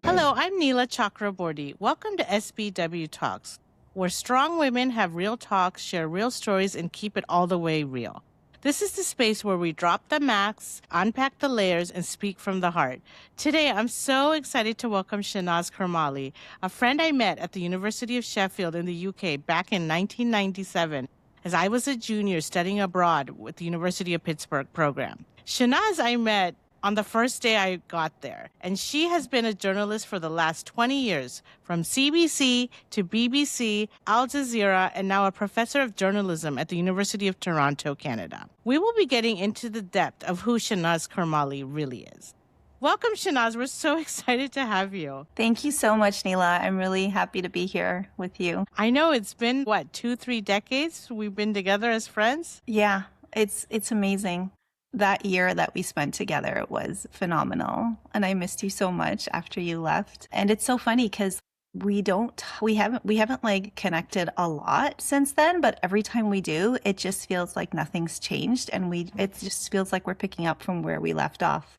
Hello, I'm Nila Chakraborty. Welcome to SBW Talks, where strong women have real talks, share real stories, and keep it all the way real. This is the space where we drop the masks, unpack the layers, and speak from the heart. Today, I'm so excited to welcome Shenaz Kermalli, a friend I met at the University of Sheffield in the UK back in 1997 as I was a junior studying abroad with the University of Pittsburgh program. Shenaz I met on the first day I got there, and she has been a journalist for the last 20 years, from CBC to BBC, Al Jazeera, and now a professor of journalism at the University of Toronto, Canada. We will be getting into the depth of who Shenaz Kermalli really is. Welcome, Shenaz. We're so excited to have you. Thank you so much, Nila. I'm really happy to be here with you. I know it's been, 2-3 decades we've been together as friends? Yeah, it's amazing. That year that we spent together was phenomenal. And I missed you so much after you left. And it's so funny because we haven't like connected a lot since then, but every time we do, it just feels like nothing's changed. And it just feels like we're picking up from where we left off.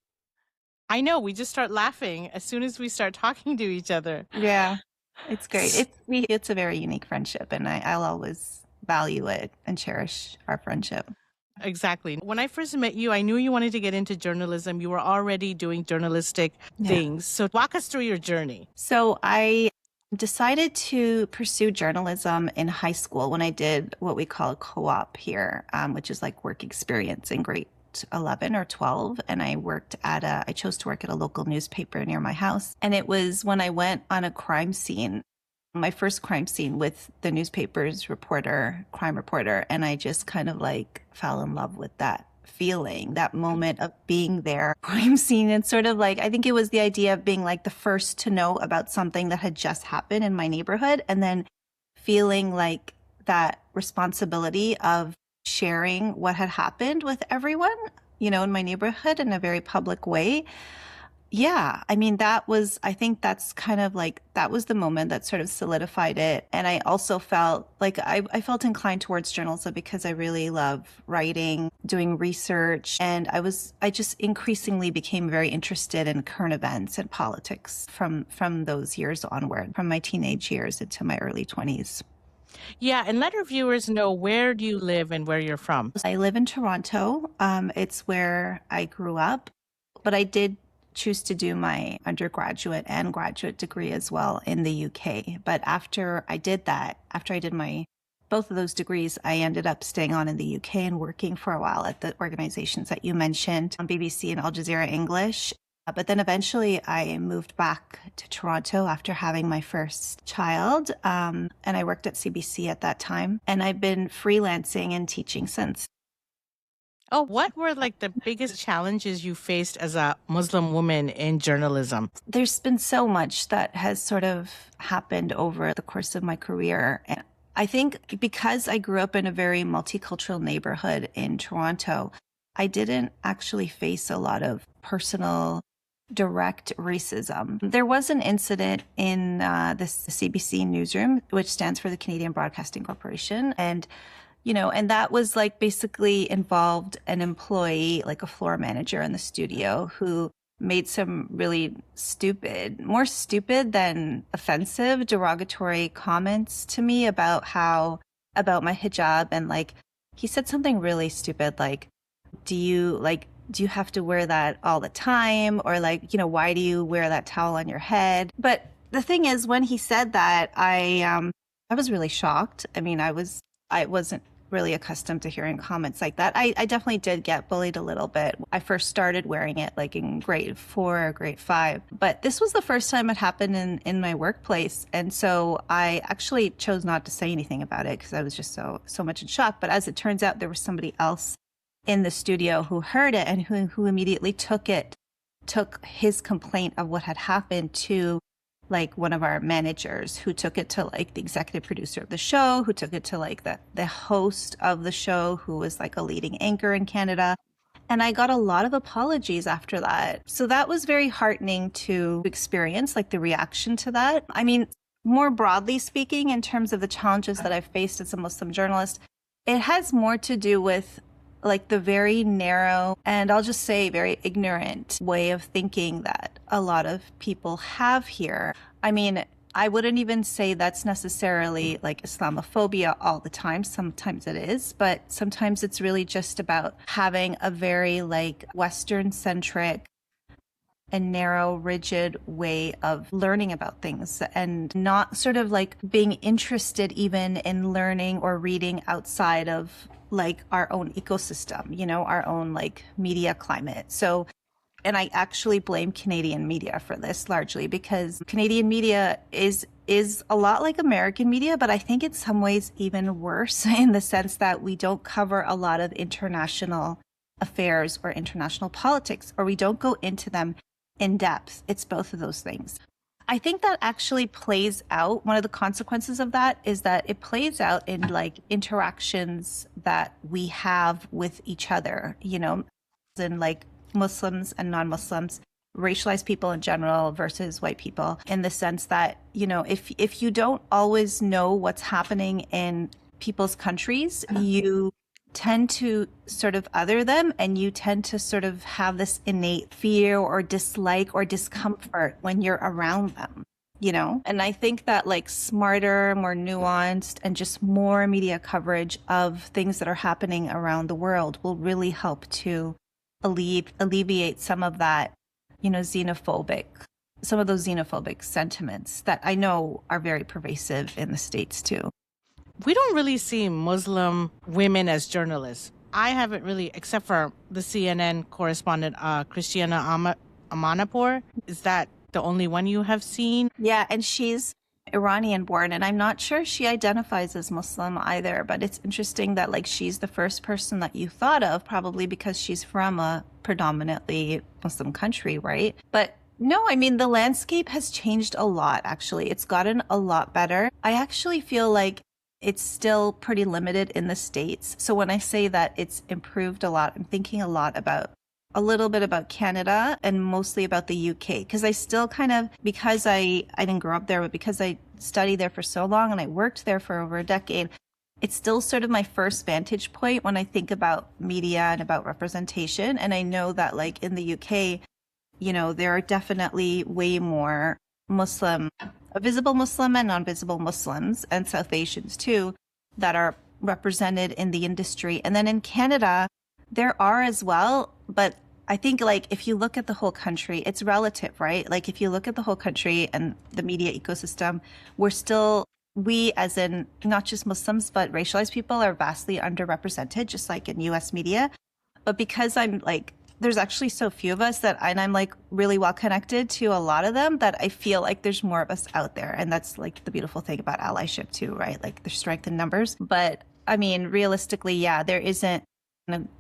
I know, we just start laughing as soon as we start talking to each other. Yeah, it's great. It's a very unique friendship, and I'll always value it and cherish our friendship. Exactly. When I first met you, I knew you wanted to get into journalism. You were already doing journalistic things. So walk us through your journey. So I decided to pursue journalism in high school when I did what we call a co-op here, which is like work experience in grade 11 or 12. And I chose to work at a local newspaper near my house. And it was when I went on a crime scene, my first crime scene with the newspaper's crime reporter. And I just kind of like fell in love with that feeling, that moment of being there, crime scene. And sort of like, I think it was the idea of being like the first to know about something that had just happened in my neighborhood. And then feeling like that responsibility of sharing what had happened with everyone, in my neighborhood in a very public way. Yeah, I mean, I think that's kind of like, that was the moment that sort of solidified it. And I also felt like I felt inclined towards journalism because I really love writing, doing research. And I just increasingly became very interested in current events and politics from those years onward, from my teenage years into my early 20s. Yeah, and let our viewers know, where do you live and where you're from? I live in Toronto. It's where I grew up, but I did choose to do my undergraduate and graduate degree as well in the UK. But after I did both of those degrees, I ended up staying on in the UK and working for a while at the organizations that you mentioned on BBC and Al Jazeera English. But then eventually I moved back to Toronto after having my first child. And I worked at CBC at that time. And I've been freelancing and teaching since. Oh, what were like the biggest challenges you faced as a Muslim woman in journalism? There's been so much that has sort of happened over the course of my career. And I think because I grew up in a very multicultural neighborhood in Toronto, I didn't actually face a lot of personal direct racism. There was an incident in the CBC newsroom, which stands for the Canadian Broadcasting Corporation. And and that was like basically involved an employee, like a floor manager in the studio, who made some really more stupid than offensive, derogatory comments to me about my hijab. And like, he said something really stupid, like, do you have to wear that all the time? Or like, why do you wear that towel on your head? But the thing is, when he said that, I was really shocked. I mean, I wasn't really accustomed to hearing comments like that. I definitely did get bullied a little bit. I first started wearing it like in grade 4 or grade 5, but this was the first time it happened in my workplace. And so I actually chose not to say anything about it because I was just so much in shock. But as it turns out, there was somebody else in the studio who heard it and who immediately took his complaint of what had happened to like one of our managers, who took it to like the executive producer of the show, who took it to like the host of the show, who was like a leading anchor in Canada. And I got a lot of apologies after that. So that was very heartening to experience, like the reaction to that. I mean, more broadly speaking, in terms of the challenges that I've faced as a Muslim journalist, it has more to do with like the very narrow, and I'll just say very ignorant way of thinking that a lot of people have here. I mean, I wouldn't even say that's necessarily like Islamophobia all the time. Sometimes it is, but sometimes it's really just about having a very like Western centric and narrow, rigid way of learning about things and not sort of like being interested even in learning or reading outside of like our own ecosystem, you know, our own like media climate. So, and I actually blame Canadian media for this largely because Canadian media is a lot like American media, but I think in some ways even worse in the sense that we don't cover a lot of international affairs or international politics, or we don't go into them in depth. It's both of those things. I think that actually plays out. One of the consequences of that is that it plays out in like interactions that we have with each other, you know, in like Muslims and non-Muslims, racialized people in general versus white people, in the sense that, you know, if you don't always know what's happening in people's countries, you tend to sort of other them, and you tend to sort of have this innate fear or dislike or discomfort when you're around them, you know? And I think that like smarter, more nuanced, and just more media coverage of things that are happening around the world will really help to alleviate some of that, you know, some of those xenophobic sentiments that I know are very pervasive in the States too. We don't really see Muslim women as journalists. I haven't really, except for the CNN correspondent, Christiana Amanpour. Is that the only one you have seen? Yeah, and she's Iranian born, and I'm not sure she identifies as Muslim either, but it's interesting that like she's the first person that you thought of, probably because she's from a predominantly Muslim country, right? But no, I mean, the landscape has changed a lot, actually. It's gotten a lot better. I actually feel like it's still pretty limited in the States. So when I say that it's improved a lot, I'm thinking a little bit about Canada and mostly about the UK, because I still kind of, because I didn't grow up there, but because I studied there for so long and I worked there for over a decade, it's still sort of my first vantage point when I think about media and about representation. And I know that like in the UK, you know, there are definitely way more visible Muslim and non-visible Muslims and South Asians too that are represented in the industry. And then in Canada, there are as well, but I think like if you look at the whole country, it's relative, right? Like if you look at the whole country and the media ecosystem, we as in not just Muslims, but racialized people are vastly underrepresented, just like in US media. But because I'm like, there's actually so few of us and I'm like really well connected to a lot of them that I feel like there's more of us out there. And that's like the beautiful thing about allyship too, right? Like there's strength in numbers. But I mean, realistically, yeah, there isn't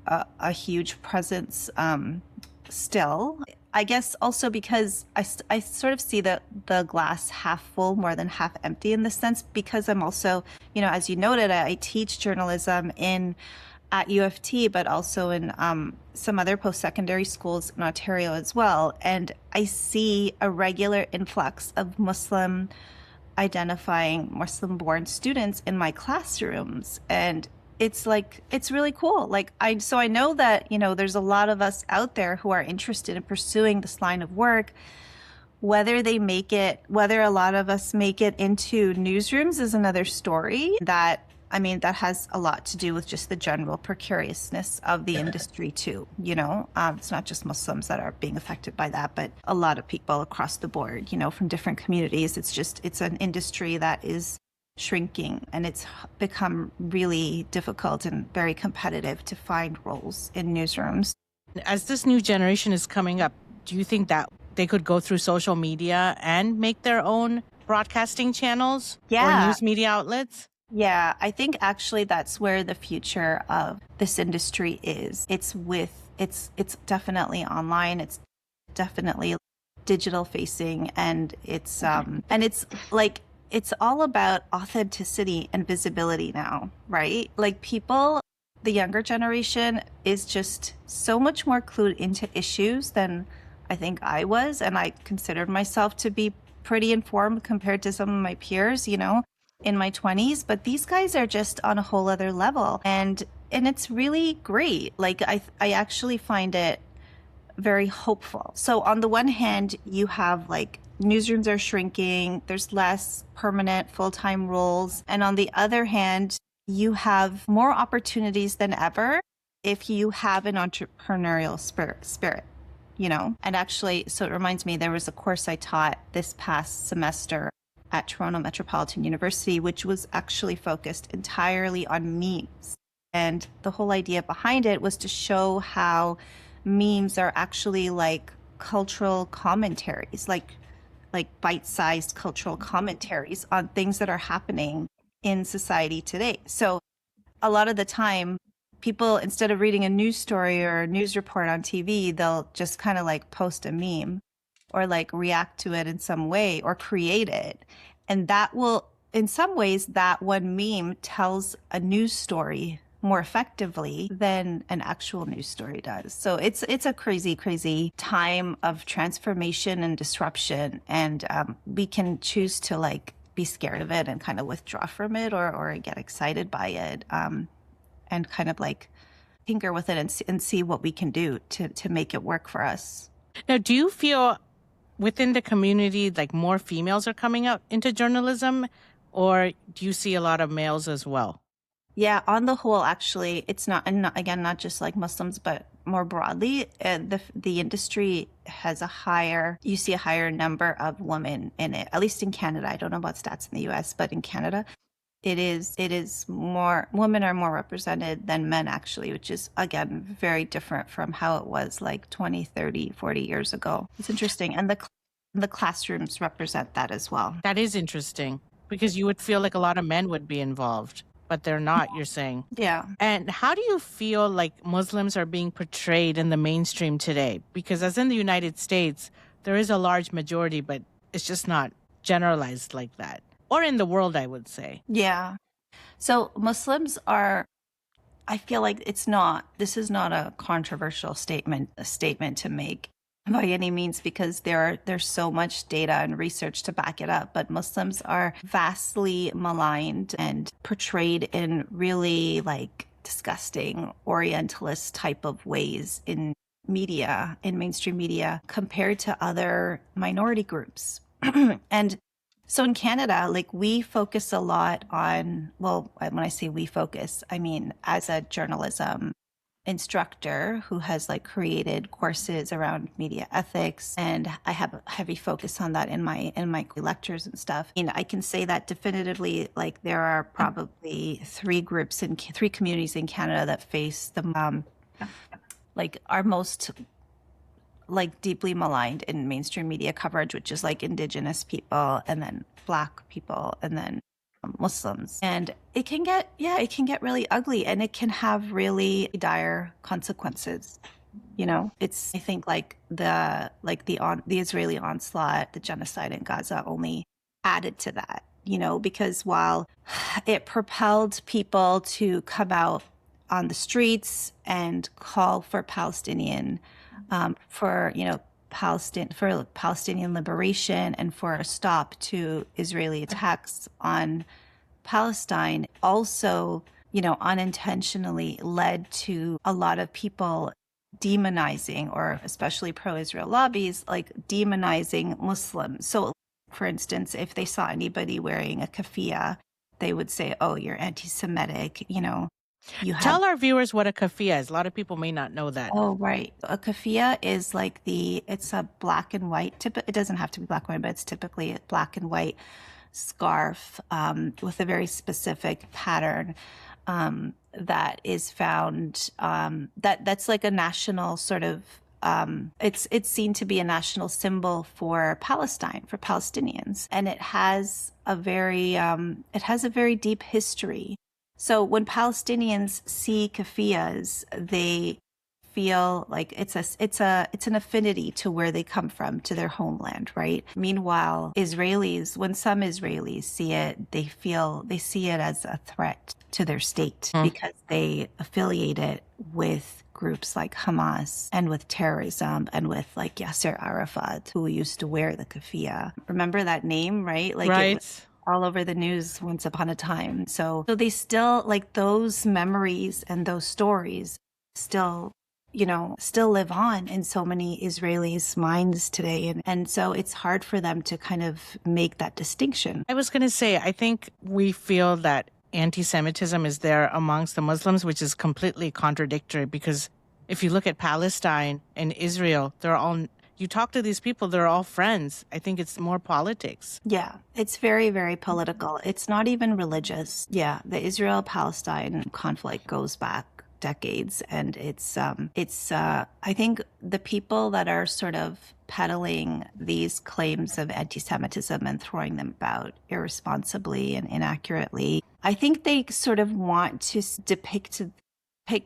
a huge presence still. I guess also because I sort of see the glass half full more than half empty in this sense, because I'm also, you know, as you noted, I teach journalism at U of T, but also in some other post-secondary schools in Ontario as well. And I see a regular influx of Muslim-identifying, Muslim-born students in my classrooms. And it's like, it's really cool. Like, so I know that, you know, there's a lot of us out there who are interested in pursuing this line of work. Whether a lot of us make it into newsrooms is another story. That has a lot to do with just the general precariousness of the industry too. You know, it's not just Muslims that are being affected by that, but a lot of people across the board, you know, from different communities. It's an industry that is shrinking, and it's become really difficult and very competitive to find roles in newsrooms. As this new generation is coming up, do you think that they could go through social media and make their own broadcasting channels or news media outlets? Yeah, I think actually that's where the future of this industry is. It's definitely online. It's definitely digital facing, and it's like, it's all about authenticity and visibility now, right? Like the younger generation is just so much more clued into issues than I think I was. And I considered myself to be pretty informed compared to some of my peers, you know, in my 20s. But these guys are just on a whole other level. And and it's really great. Like I actually find it very hopeful. So on the one hand, you have like newsrooms are shrinking, there's less permanent full-time roles. And on the other hand, you have more opportunities than ever if you have an entrepreneurial spirit, you know? And actually, so it reminds me, there was a course I taught this past semester at Toronto Metropolitan University, which was actually focused entirely on memes. And the whole idea behind it was to show how memes are actually like cultural commentaries, like bite-sized cultural commentaries on things that are happening in society today. So a lot of the time, people, instead of reading a news story or a news report on TV, they'll just kind of like post a meme or like react to it in some way or create it. And that will, in some ways, that one meme tells a news story more effectively than an actual news story does. So it's a crazy, crazy time of transformation and disruption. And we can choose to like be scared of it and kind of withdraw from it or get excited by it and kind of like tinker with it and see what we can do to make it work for us. Now, do you feel within the community like more females are coming out into journalism, or do you see a lot of males as well? Yeah, on the whole, actually, it's not, and again, not just like Muslims, but more broadly, the industry has you see a higher number of women in it, at least in Canada. I don't know about stats in the US, but in Canada, it is more, women are more represented than men, actually, which is, again, very different from how it was like 20, 30, 40 years ago. It's interesting. And the classrooms represent that as well. That is interesting because you would feel like a lot of men would be involved, but they're not, you're saying. Yeah. And how do you feel like Muslims are being portrayed in the mainstream today? Because as in the United States, there is a large majority, but it's just not generalized like that. Or in the world, I would say. Yeah. So Muslims are, I feel like this is not a controversial statement to make by any means, because there's so much data and research to back it up. But Muslims are vastly maligned and portrayed in really like disgusting Orientalist type of ways in media, in mainstream media, compared to other minority groups. And so in Canada, like we focus a lot on, well, when I say we focus, I mean as a journalism instructor who has like created courses around media ethics, and I have a heavy focus on that in my lectures and stuff. And I can say that definitively, like there are probably three communities in Canada that face the like are most like deeply maligned in mainstream media coverage, which is like Indigenous people and then Black people and then Muslims. And it can get really ugly, and it can have really dire consequences. You know, it's, I think like the Israeli onslaught, the genocide in Gaza only added to that, you know, because while it propelled people to come out on the streets and call for Palestinian for Palestinian liberation and for a stop to Israeli attacks on Palestine, also, you know, unintentionally led to a lot of people demonizing, or especially pro-Israel lobbies, like demonizing Muslims. So, for instance, if they saw anybody wearing a keffiyeh, they would say, "Oh, you're anti-Semitic," you know. Tell our viewers what a keffiyeh is. A lot of people may not know that. Oh, right. A keffiyeh is like it's a black and white, it doesn't have to be black and white, but it's typically a black and white scarf with a very specific pattern that is found, that's like a national sort of, it's seen to be a national symbol for Palestine, for Palestinians. And it has a very deep history. So when Palestinians see keffiyehs, they feel like it's an affinity to where they come from, to their homeland, right? Meanwhile, when some Israelis see it, they see it as a threat to their state because they affiliate it with groups like Hamas and with terrorism and with like Yasser Arafat, who used to wear the keffiyeh. Remember that name, right? Like right. all over the news once upon a time. So they still, like, those memories and those stories still, still live on in so many Israelis' minds today. And so it's hard for them to kind of make that distinction. I was going to say, I think we feel that anti-Semitism is there amongst the Muslims, which is completely contradictory, because if you look at Palestine and Israel, you talk to these people, they're all friends. I think it's more politics. Yeah, it's very, very political. It's not even religious. Yeah, the Israel-Palestine conflict goes back decades, and I think the people that are sort of peddling these claims of anti-Semitism and throwing them about irresponsibly and inaccurately, I think they sort of want to depict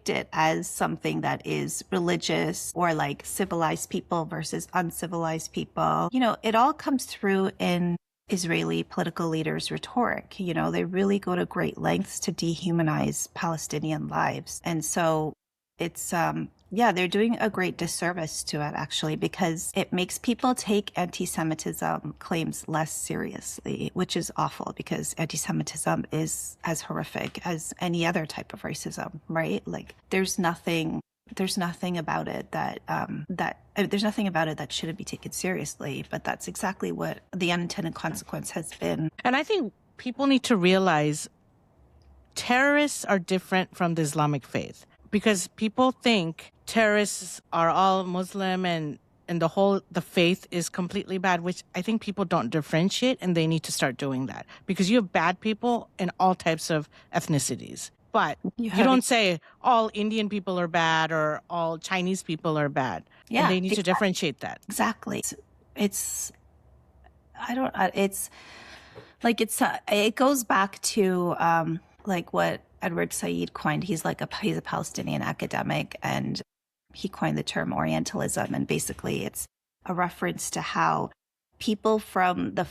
it as something that is religious, or like civilized people versus uncivilized people. It all comes through in Israeli political leaders' rhetoric. They really go to great lengths to dehumanize Palestinian lives. And so it's, they're doing a great disservice to it, actually, because it makes people take anti-Semitism claims less seriously, which is awful, because anti-Semitism is as horrific as any other type of racism, right? Like, there's nothing about it that shouldn't be taken seriously. But that's exactly what the unintended consequence has been. And I think people need to realize terrorists are different from the Islamic faith, because people think terrorists are all Muslim and the faith is completely bad, which I think people don't differentiate, and they need to start doing that, because you have bad people in all types of ethnicities. But you don't say all Indian people are bad or all Chinese people are bad. Yeah, and they need to differentiate that. Exactly. It goes back to like what Edward Said coined. He's a Palestinian academic, and he coined the term Orientalism. And basically it's a reference to how people from the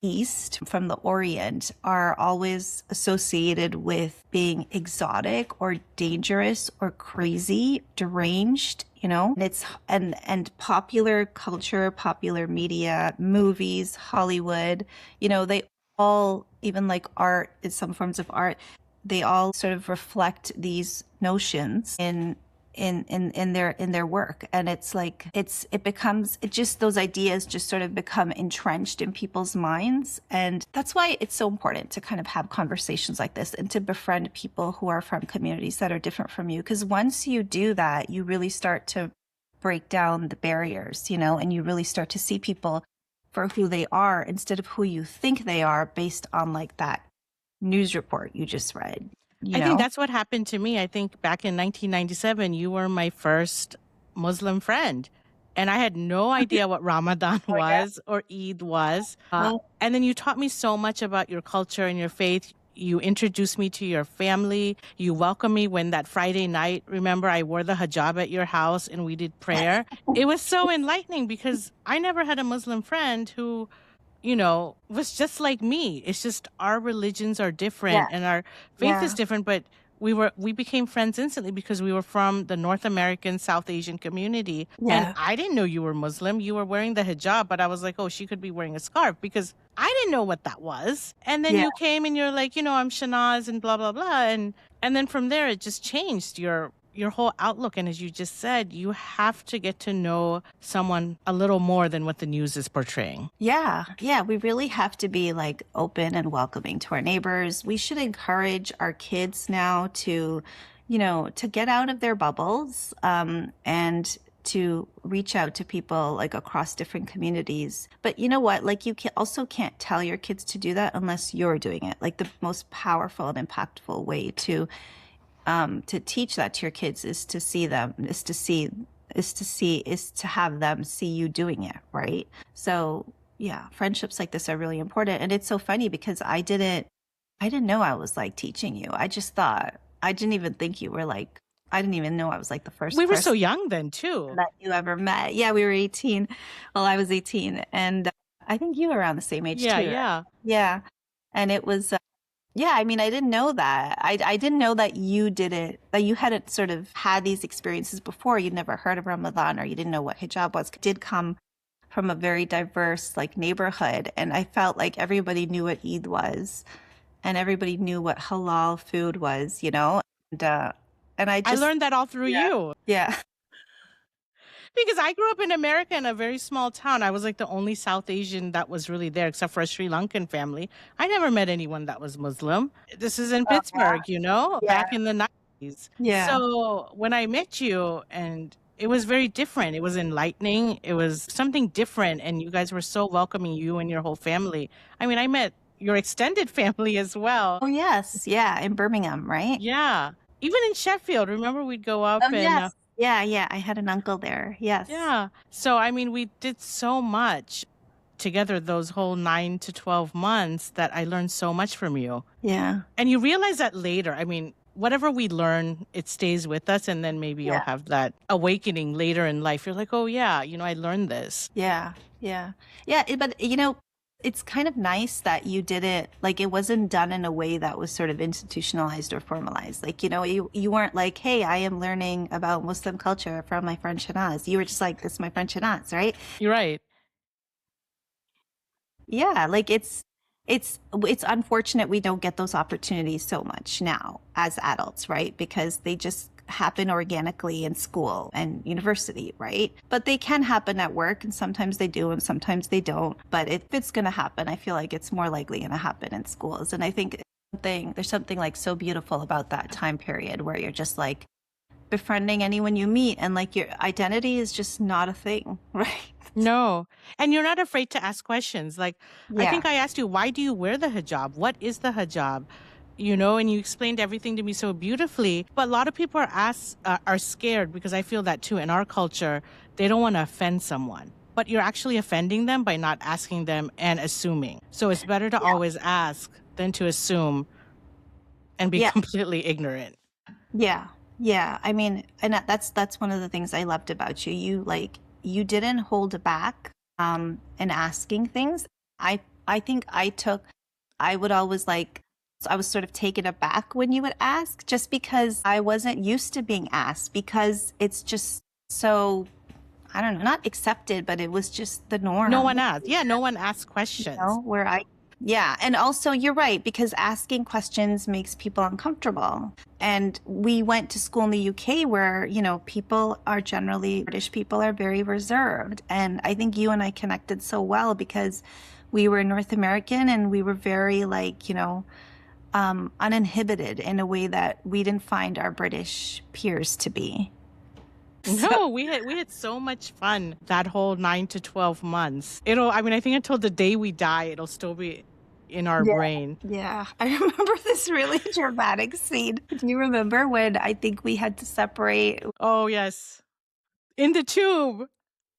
East, from the Orient, are always associated with being exotic or dangerous or crazy, deranged, and popular culture, popular media, movies, Hollywood, they all, even like art, some forms of art, they all sort of reflect these notions in their work. And those ideas just sort of become entrenched in people's minds. And that's why it's so important to kind of have conversations like this and to befriend people who are from communities that are different from you. Because once you do that, you really start to break down the barriers, and you really start to see people for who they are instead of who you think they are based on like that news report you just read. I think that's what happened to me. I think back in 1997, you were my first Muslim friend. And I had no idea what Ramadan was or Eid was. And then you taught me so much about your culture and your faith. You introduced me to your family. You welcomed me when that Friday night, remember, I wore the hijab at your house and we did prayer. It was so enlightening, because I never had a Muslim friend who was just like me. It's just our religions are different and our faith is different, but we became friends instantly because we were from the North American, South Asian community. Yeah. And I didn't know you were Muslim. You were wearing the hijab, but I was like, oh, she could be wearing a scarf, because I didn't know what that was. And then you came and you're like, I'm Shenaz and blah, blah, blah. And then from there, it just changed your whole outlook. And as you just said, you have to get to know someone a little more than what the news is portraying. Yeah. We really have to be like open and welcoming to our neighbors. We should encourage our kids now to get out of their bubbles, and to reach out to people like across different communities. But you know what? Like, you also can't tell your kids to do that unless you're doing it. Like, the most powerful and impactful way to teach that to your kids is to have them see you doing it, right? So yeah, friendships like this are really important. And it's so funny because I didn't know I was like teaching you. I just thought, I didn't even think you were like, I didn't even know I was like the first We were so young then too. That you ever met. Yeah, we were 18. Well, I was 18, and I think you were around the same age too. Yeah. And it was, I mean, I didn't know that. I didn't know that you did it, that you hadn't sort of had these experiences before. You'd never heard of Ramadan, or you didn't know what hijab was. It did come from a very diverse like neighborhood, and I felt like everybody knew what Eid was, and everybody knew what halal food was, and I I just learned that all through yeah you. yeah Because I grew up in America in a very small town. I was like the only South Asian that was really there, except for a Sri Lankan family. I never met anyone that was Muslim. This is in oh yeah Pittsburgh, back yeah in the 90s. yeah So when I met you, and it was very different, it was enlightening, it was something different, and you guys were so welcoming, you and your whole family. I mean, I met your extended family as well. oh yes yeah in Birmingham, right? Yeah. Even in Sheffield, remember we'd go up Oh and yes yeah I had an uncle there, yes. yeah. So, I mean, we did so much together those whole 9 to 12 months that I learned so much from you. Yeah And you realize that later. I mean, whatever we learn, it stays with us. And then maybe you'll yeah have that awakening later in life. You're like, oh, yeah, I learned this. yeah yeah but it's kind of nice that you did it like it wasn't done in a way that was sort of institutionalized or formalized. Like, you weren't like, hey, I am learning about Muslim culture from my friend Shenaz. You were just like, this is my friend Shenaz, right? You're right. Yeah, like it's unfortunate we don't get those opportunities so much now as adults, right? Because they just happen organically in school and university, right? But they can happen at work, and sometimes they do and sometimes they don't. But if it's going to happen, I feel like it's more likely going to happen in schools. And I think there's something like so beautiful about that time period where you're just like befriending anyone you meet, and like your identity is just not a thing, right? No. And you're not afraid to ask questions. Like, I Yeah. think I asked you, why do you wear the hijab? What is the hijab? And you explained everything to me so beautifully. But a lot of people are scared, because I feel that too in our culture. They don't want to offend someone, but you're actually offending them by not asking them and assuming. So it's better to always ask than to assume and be Yeah. completely ignorant. Yeah. Yeah. I mean, and that's one of the things I loved about you. You didn't hold back in asking things. I think I would always like I was sort of taken aback when you would ask, just because I wasn't used to being asked, because it's just so, I don't know, not accepted, but it was just the norm. No one asks. Yeah, no one asks questions. Yeah. And also, you're right, because asking questions makes people uncomfortable. And we went to school in the UK where, British people are very reserved. And I think you and I connected so well because we were North American and we were very uninhibited in a way that we didn't find our British peers to be. No, we had so much fun that whole 9 to 12 months. I think until the day we die, it'll still be in our brain. Yeah. I remember this really dramatic scene. Do you remember when I think we had to separate? Oh, yes. In the tube.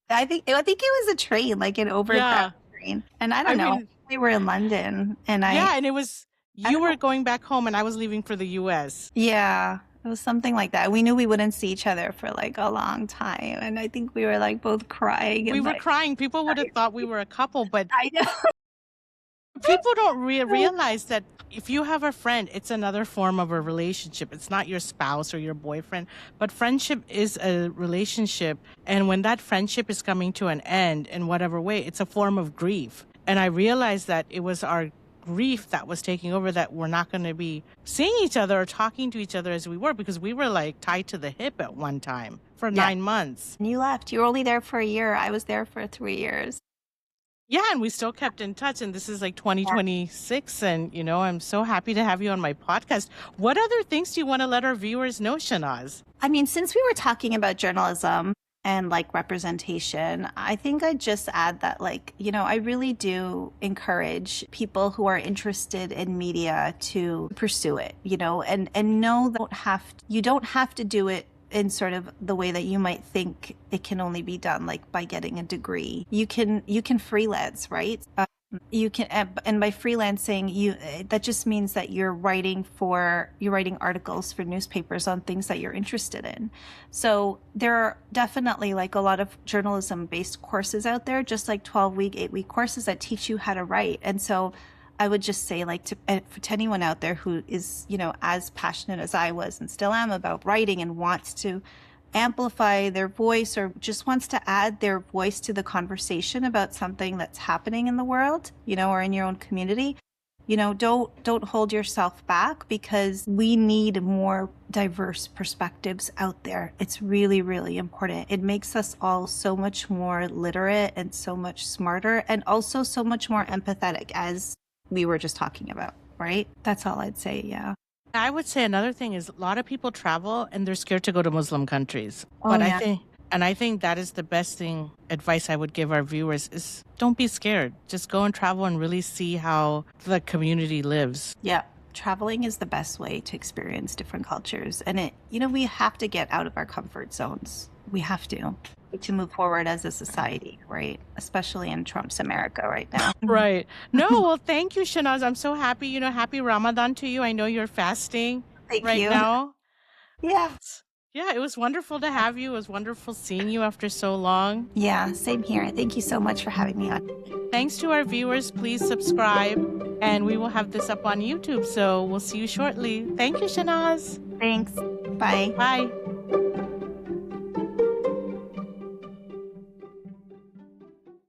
I think it was a train, like an overground train. And I don't know. We were in London and and it was, you were going back home and I was leaving for the US. Yeah. It was something like that. We knew we wouldn't see each other for like a long time. And I think we were like both crying. We were crying. People would have thought we were a couple, but I know. People don't realize that if you have a friend, it's another form of a relationship. It's not your spouse or your boyfriend, but friendship is a relationship. And when that friendship is coming to an end in whatever way, it's a form of grief. And I realized that it was our grief that was taking over, that we're not going to be seeing each other or talking to each other as we were, because we were like tied to the hip at one time for 9 months. And you left. You were only there for a year. I was there for 3 years. Yeah, and we still kept in touch, and this is like 2026, and I'm so happy to have you on my podcast. What other things do you want to let our viewers know, Shenaz? I mean, since we were talking about journalism and like representation, I think I'd just add that I really do encourage people who are interested in media to pursue it, and know that you don't have to do it in sort of the way that you might think it can only be done, like by getting a degree. You can freelance, right? You can, and by freelancing, that just means that you're writing articles for newspapers on things that you're interested in. So there are definitely like a lot of journalism-based courses out there, just like 12-week, 8-week courses that teach you how to write. And so I would just say, to anyone out there who is, as passionate as I was and still am about writing and wants to amplify their voice or just wants to add their voice to the conversation about something that's happening in the world, or in your own community, don't hold yourself back, because we need more diverse perspectives out there. It's really, really important. It makes us all so much more literate and so much smarter, and also so much more empathetic, as we were just talking about, right? That's all I'd say. Yeah. I would say another thing is a lot of people travel and they're scared to go to Muslim countries. Oh, But yeah. I think that is the best advice I would give our viewers is don't be scared. Just go and travel and really see how the community lives. Yeah. Traveling is the best way to experience different cultures. And we have to get out of our comfort zones. We have to move forward as a society, right? Especially in Trump's America right now. Right. No, well, thank you, Shenaz. I'm so happy. Happy Ramadan to you. I know you're fasting Thank right you. now. Yeah. Yeah, it was wonderful to have you. It was wonderful seeing you after so long. Yeah, same here. Thank you so much for having me on. Thanks to our viewers. Please subscribe, and we will have this up on YouTube. So we'll see you shortly. Thank you, Shenaz. Thanks. Bye. Bye.